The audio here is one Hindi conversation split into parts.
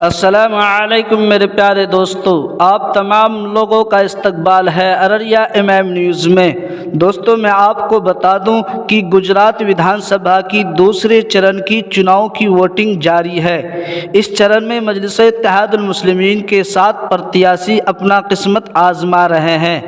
अस्सलामु अलैकुम मेरे प्यारे दोस्तों, आप तमाम लोगों का इस्तकबाल है अररिया एमएम न्यूज़ में। दोस्तों, मैं आपको बता दूं कि गुजरात विधानसभा की दूसरे चरण की चुनाव की वोटिंग जारी है। इस चरण में मजलिस-ए-इत्तेहादुल मुस्लिमीन के 7 प्रत्याशी अपना किस्मत आजमा रहे हैं।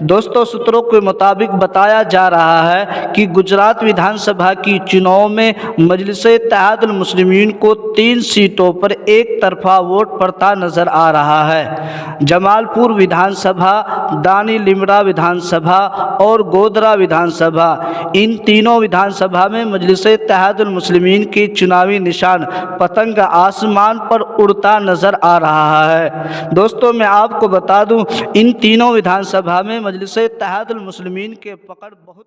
दोस्तों, सूत्रों के मुताबिक बताया जा रहा है कि गुजरात विधानसभा की चुनाव में मजलिस-ए-इत्तेहादुल मुस्लिमीन को 3 सीटों पर एक तरफा वोट पड़ता नजर आ रहा है। जमालपुर विधानसभा, दानी लिमरा विधानसभा और गोधरा विधानसभा, इन तीनों विधानसभा में मजलिस-ए-इत्तेहादुल मुस्लिमीन के चुनावी निशान पतंग आसमान पर उड़ता नजर आ रहा है। दोस्तों, मैं आपको बता दूं, इन तीनों विधानसभा में मजलिस-ए-इत्तेहादुल मुस्लिमीन के पकड़ बहुत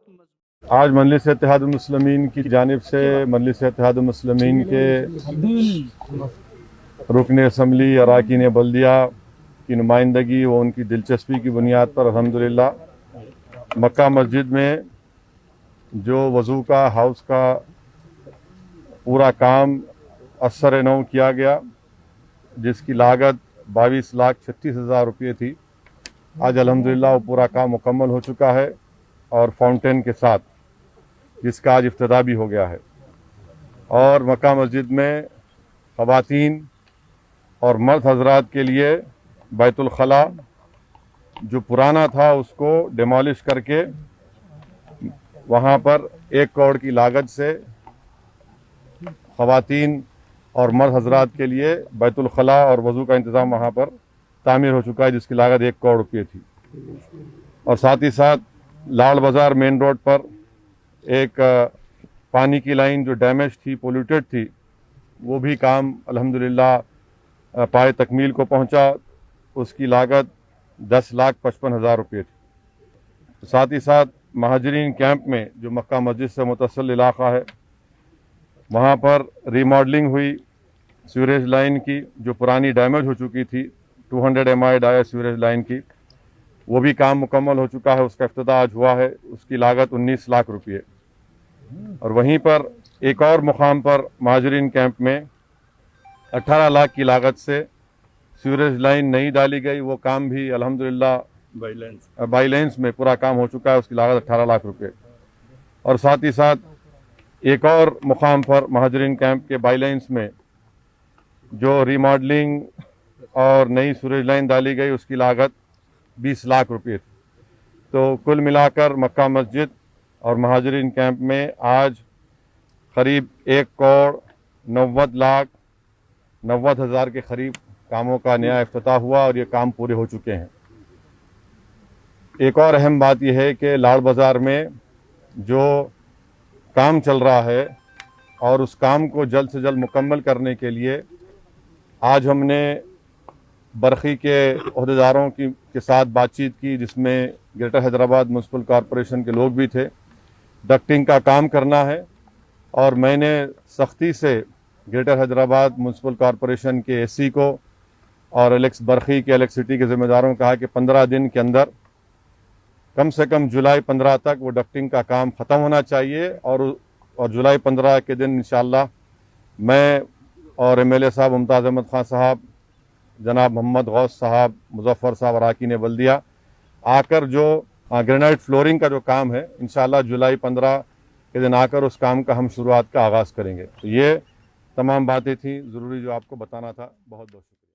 आज मजलिस-ए-इत्तेहादुल मुस्लिमीन की जानिब से मजलिस-ए-इत्तेहादुल मुस्लिमीन के रुकन असम्बली अरकान बल्दिया की नुमाइंदगी व उनकी दिलचस्पी की बुनियाद पर अल्हम्दुलिल्लाह मक्का मस्जिद में जो वज़ू का हाउस का पूरा काम असर नौ किया गया, जिसकी लागत 22,36,000 रुपये थी। आज अल्हम्दुलिल्लाह वो पूरा काम मुकम्मल हो चुका है और फाउंटेन के साथ, जिसका आज इफ्तिताह भी हो गया है। और मक्का मस्जिद में ख़वातीन और मर्द हजरात के लिए बैतुल खला जो पुराना था उसको डिमोलिश करके वहाँ पर 1 करोड़ की लागत से ख़वातीन और मर्द हजरात के लिए बैतुल खला और वज़ू का इंतज़ाम वहाँ पर तामीर हो चुका है, जिसकी लागत 1 करोड़ रुपये थी। और साथ ही साथ लाल बाज़ार मेन रोड पर एक पानी की लाइन जो डैमेज थी, पोल्यूटेड थी, वो भी काम अल्हम्दुलिल्लाह पाए तकमील को पहुंचा। उसकी लागत 10,55,000 रुपये थी। साथ ही साथ महाजरीन कैंप में जो मक्का मस्जिद से मुतसिल इलाका है, वहाँ पर रीमॉडलिंग हुई सीवरेज लाइन की जो पुरानी डैमेज हो चुकी थी, 200 MI डाया सीवरेज लाइन की, वो भी काम मुकम्मल हो चुका है। उसका इफ्तिताह आज हुआ है। उसकी लागत 19 लाख रुपये। और वहीं पर एक और मुकाम पर महाजरीन कैंप में 18 लाख की लागत से सीवरेज लाइन नई डाली गई। वो काम भी अल्हम्दुलिल्लाह बाईलेंस में पूरा काम हो चुका है। उसकी लागत 18 लाख रुपये। और साथ ही साथ एक और मुकाम पर महाजरीन कैंप के बाईलेंस में जो रीमॉडलिंग और नई सीवरेज लाइन डाली गई, उसकी लागत 20 लाख रुपये थी। तो कुल मिलाकर मक्का मस्जिद और महाजरीन कैंप में आज करीब 1,90,90,000 के करीब कामों का नया इफ्तिताह हुआ और ये काम पूरे हो चुके हैं। एक और अहम बात यह है कि लाल बाज़ार में जो काम चल रहा है और उस काम को जल्द से जल्द मुकम्मल करने के लिए आज हमने बरखी के अहदेदारों के साथ बातचीत की, जिसमें ग्रेटर हैदराबाद म्युनिसिपल कॉरपोरेशन के लोग भी थे। डक्टिंग का काम करना है और मैंने सख्ती से ग्रेटर हैदराबाद म्युनिसिपल कॉरपोरेशन के एससी को और बरखी के इलेक्ट्रिसिटी के ज़िम्मेदारों को कहा कि 15 दिन के अंदर कम से कम जुलाई 15 तक वो डक्टिंग का काम ख़त्म होना चाहिए। और जुलाई 15 के दिन इंशाअल्लाह मैं और MLA साहब मुमताज़ अहमद खान साहब, जनाब मोहम्मद गौस साहब, मुजफ्फर साहब अरकान बल्दिया आकर जो ग्रेनाइट फ्लोरिंग का जो काम है, इंशाअल्लाह जुलाई 15 के दिन आकर उस काम का हम शुरुआत का आगाज़ करेंगे। तो ये तमाम बातें थी ज़रूरी जो आपको बताना था। बहुत बहुत शुक्रिया।